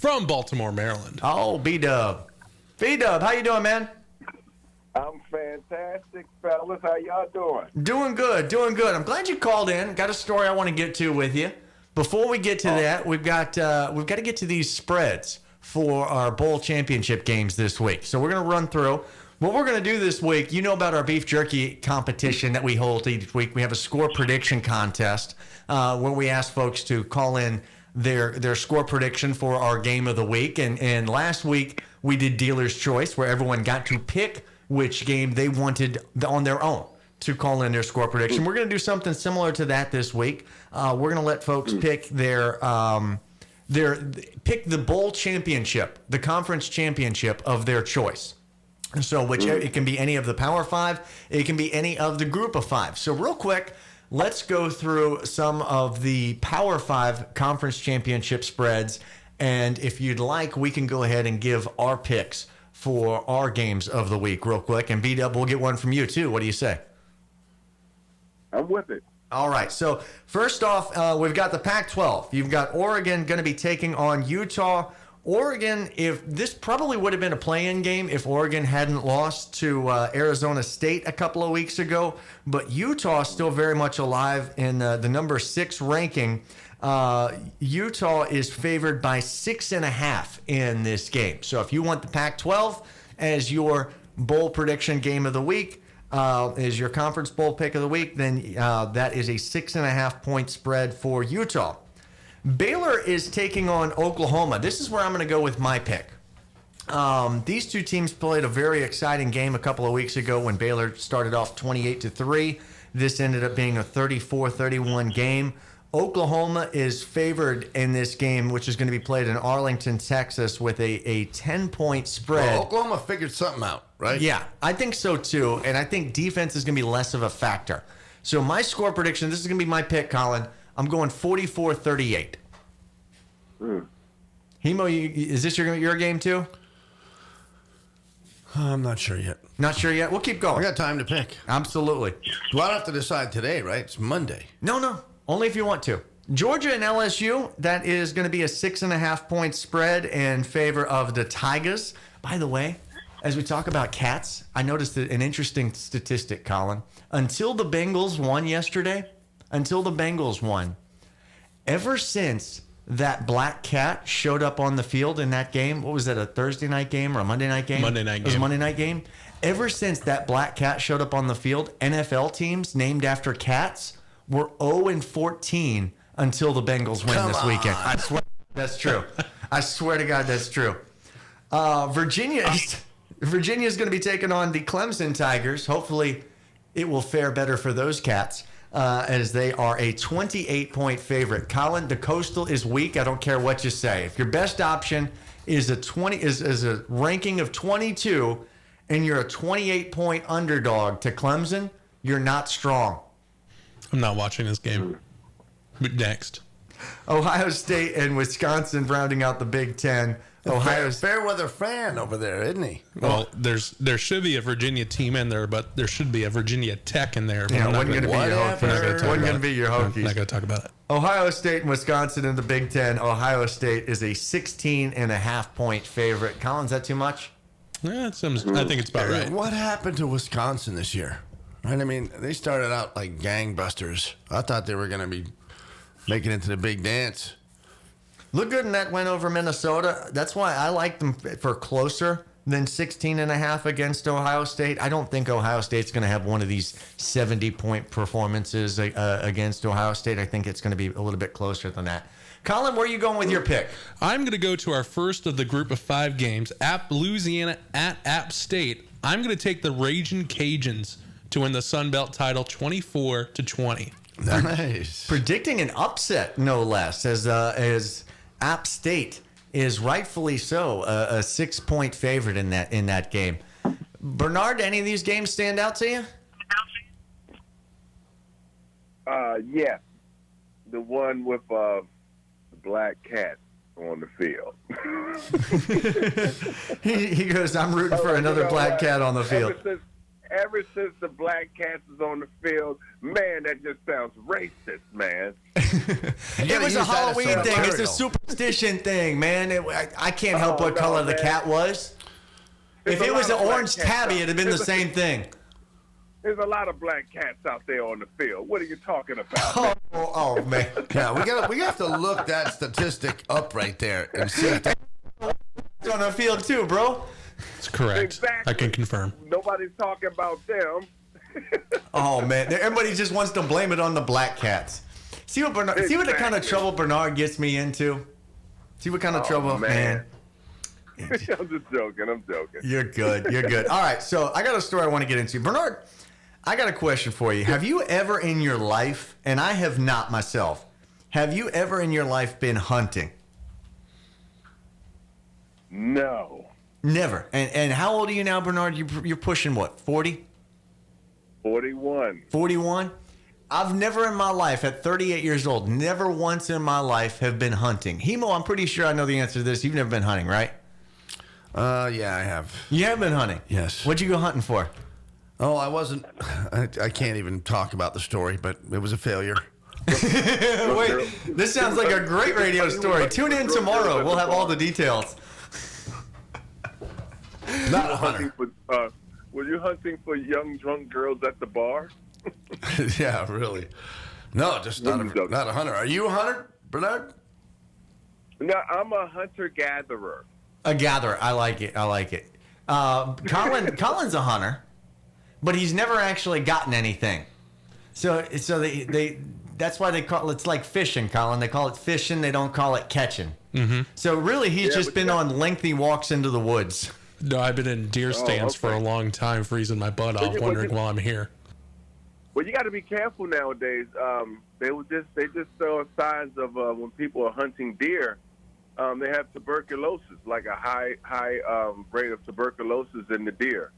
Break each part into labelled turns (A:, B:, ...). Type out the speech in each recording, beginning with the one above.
A: from Baltimore, Maryland.
B: Oh, B-Dub. B-Dub, how you doing, man?
C: I'm fantastic, fellas. How y'all doing?
B: Doing good, doing good. I'm glad you called in. Got a story I want to get to with you. Before we get to that, we've got to get to these spreads for our bowl championship games this week. So we're going to run through what we're going to do this week. You know about our beef jerky competition that we hold each week. We have a score prediction contest where we ask folks to call in their score prediction for our game of the week. And last week we did dealer's choice, where everyone got to pick which game they wanted on their own to call in their score prediction. We're going to do something similar to that this week. We're going to let folks pick pick the bowl championship, the conference championship of their choice. So it can be any of the Power Five, it can be any of the Group of Five. So real quick, let's go through some of the Power Five conference championship spreads. And if you'd like, we can go ahead and give our picks for our games of the week real quick. And B-Dub, we'll get one from you too. What do you say?
C: I'm with it.
B: All right. So first off, we've got the Pac-12. You've got Oregon going to be taking on Utah. Oregon, if this probably would have been a play-in game if Oregon hadn't lost to Arizona State a couple of weeks ago. But Utah is still very much alive in the number 6 ranking. Utah is favored by 6.5 in this game. So if you want the Pac-12 as your bowl prediction game of the week, as your conference bowl pick of the week, then that is a 6.5 point spread for Utah. Baylor is taking on Oklahoma. This is where I'm going to go with my pick. These two teams played a very exciting game a couple of weeks ago when Baylor started off 28-3. This ended up being a 34-31 game. Oklahoma is favored in this game, which is going to be played in Arlington, Texas, with a 10-point spread.
D: Well, Oklahoma figured something out, right?
B: Yeah, I think so too. And I think defense is going to be less of a factor. So my score prediction, this is going to be my pick, Colin. I'm going 44-38. Hemo, is this your game too?
D: I'm not sure yet.
B: Not sure yet? We'll keep
D: I
B: going.
D: got time to pick.
B: Absolutely.
D: Well, I don't have to decide today, right? It's Monday.
B: No. Only if you want to. Georgia and LSU, that is going to be a 6.5 point spread in favor of the Tigers. By the way, as we talk about cats, I noticed an interesting statistic, Colin. Until the Bengals won yesterday, ever since that black cat showed up on the field in that game, what was that, a Thursday night game or a Monday night game?
A: Monday night game.
B: It was a Monday night game. Ever since that black cat showed up on the field, NFL teams named after cats were 0-14 until the Bengals win this weekend. I swear that's true. I swear to God that's true. Virginia is going to be taking on the Clemson Tigers. Hopefully it will fare better for those cats as they are a 28-point favorite. Colin, the Coastal is weak. I don't care what you say. If your best option is a ranking of 22 and you're a 28-point underdog to Clemson, you're not strong.
A: I'm not watching this game. But next.
B: Ohio State and Wisconsin rounding out the Big Ten.
D: Fairweather fan over there, isn't he?
A: Well, there should be a Virginia team in there, but there should be a Virginia Tech in there. But
B: Yeah,
A: I'm not
B: wasn't going to be your Hokies. Wasn't going to be your
A: I'm
B: Hokies.
A: not going to talk about it.
B: Ohio State and Wisconsin in the Big Ten. Ohio State is a 16.5 point favorite. Colin, is that too much?
A: Yeah, I think it's about right.
D: What happened to Wisconsin this year? Right? I mean, they started out like gangbusters. I thought they were going to be making it to the big dance.
B: Look good in that win over Minnesota. That's why I like them for closer than 16.5 against Ohio State. I don't think Ohio State's going to have one of these 70-point performances against Ohio State. I think it's going to be a little bit closer than that. Colin, where are you going with your pick?
A: I'm going to go to our first of the group of 5 games, App Louisiana at App State. I'm going to take the Ragin' Cajuns to win the Sun Belt title 24-20.
D: Nice.
B: Predicting an upset, no less, as App State is rightfully so a 6-point favorite in that game. Bernard, any of these games stand out to you?
C: Yeah, the one with the black cat on the field.
B: he goes, I'm rooting for another black cat on the field.
C: Ever since the black cat is on the field, man, that just sounds racist, man.
B: It
D: gotta
B: was
D: use
B: a
D: that as
B: Halloween
D: some
B: thing. It's a
D: material.
B: superstition thing, man. I can't help
C: Oh,
B: what
C: no,
B: color the
C: man.
B: cat was.
C: There's
B: If
C: a
B: it was
C: lot
B: an
C: of black
B: orange
C: cats
B: tabby,
C: out-
B: it'd have been the same thing.
C: There's a lot of black cats out there on the field. What are you talking about?
B: Oh man.
D: Yeah, we have to look that statistic up right there and see if that,
B: It's on the field too, bro.
A: It's correct.
C: Exactly.
A: I can confirm.
C: Nobody's talking about them.
B: Oh man, everybody just wants to blame it on the black cats. See what the kind of
C: Exactly.
B: trouble Bernard gets me into. See what kind of
C: Oh,
B: trouble, man.
C: I'm just joking. I'm joking.
B: You're good. You're good. All right, so I got a story I want to get into. Bernard, I got a question for you. Have you ever in your life, and I have not myself, have you ever in your life been hunting?
C: No.
B: Never. And how old are you now, Bernard? You're pushing what, 40?
C: 41.
B: 41? I've never in my life, at 38 years old, never once in my life have been hunting. Hemo, I'm pretty sure I know the answer to this. You've never been hunting, right?
D: yeah, I have.
B: You have been hunting?
D: Yes.
B: What'd you go hunting for?
D: Oh, I wasn't. I can't even talk about the story, but it was a failure.
B: Wait, this sounds like a great radio story. Tune in tomorrow. We'll have all the details.
D: Not a
C: Hunting
D: hunter.
C: for, were you hunting for young drunk girls at the bar?
D: Yeah, really. No, just not a hunter. Are you a hunter, Bernard?
C: No, I'm a hunter-gatherer.
B: A gatherer. I like it. I like it. Colin's a hunter, but he's never actually gotten anything. So they that's why they call it's like fishing, Colin. They call it fishing. They don't call it catching. Mm-hmm. So really, he's
C: Yeah,
B: just
C: but
B: been
C: you
B: on lengthy walks into the woods.
A: No, I've been in deer stands for a
C: okay.
A: long time, freezing my butt off,
C: you-
A: wondering while I'm here.
C: Well, you got to be careful nowadays. They just show signs of when people are hunting deer. They have tuberculosis, like a high rate of tuberculosis in the deer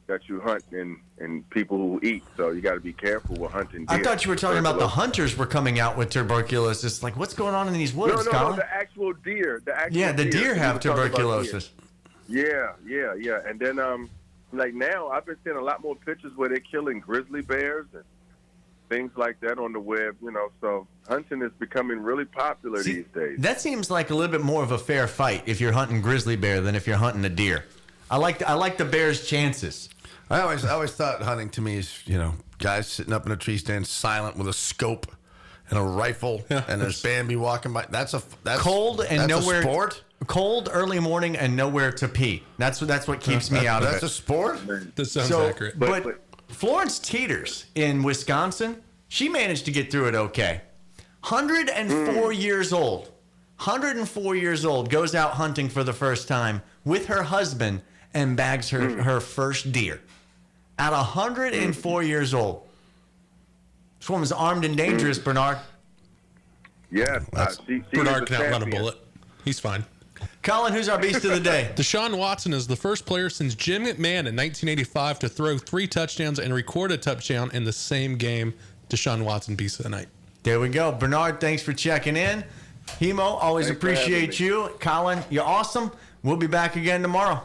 C: that you hunt and people who eat. So you got to be careful with hunting deer.
B: I thought you were talking about the hunters were coming out with tuberculosis. Like, what's going on in these woods,
C: No,
B: Colin?
C: the actual deer.
B: Yeah, the deer have
C: We were talking about
B: tuberculosis.
C: deer. Yeah. And then, like now, I've been seeing a lot more pictures where they're killing grizzly bears and things like that on the web. So hunting is becoming really popular
B: See,
C: these days.
B: that seems like a little bit more of a fair fight if you're hunting grizzly bear than if you're hunting a deer. I like the bear's chances.
D: I always thought hunting to me is, guys sitting up in a tree stand silent with a scope and a rifle and there's Bambi walking by. That's
B: Cold and
D: that's
B: nowhere.
D: a sport?
B: Cold, early morning, and nowhere to pee. That's what keeps me out of
D: That's
B: it.
D: a sport?
A: This sounds
B: So,
A: accurate.
B: but Florence Teeters in Wisconsin, she managed to get through it okay. 104 years old. 104 years old, goes out hunting for the first time with her husband and bags her first deer. At 104 years old. This woman's armed and dangerous, Bernard.
C: Yes, she
A: Bernard
C: is
A: can outrun a
C: champion.
A: bullet. He's fine.
B: Colin, who's our beast of the day?
A: Deshaun Watson is the first player since Jim McMahon in 1985 to throw 3 touchdowns and record a touchdown in the same game. Deshaun Watson, beast of the night.
B: There we go. Bernard, thanks for checking in. Hemo, always
C: Thanks for having
B: appreciate
C: me.
B: you. Colin, you're awesome. We'll be back again tomorrow.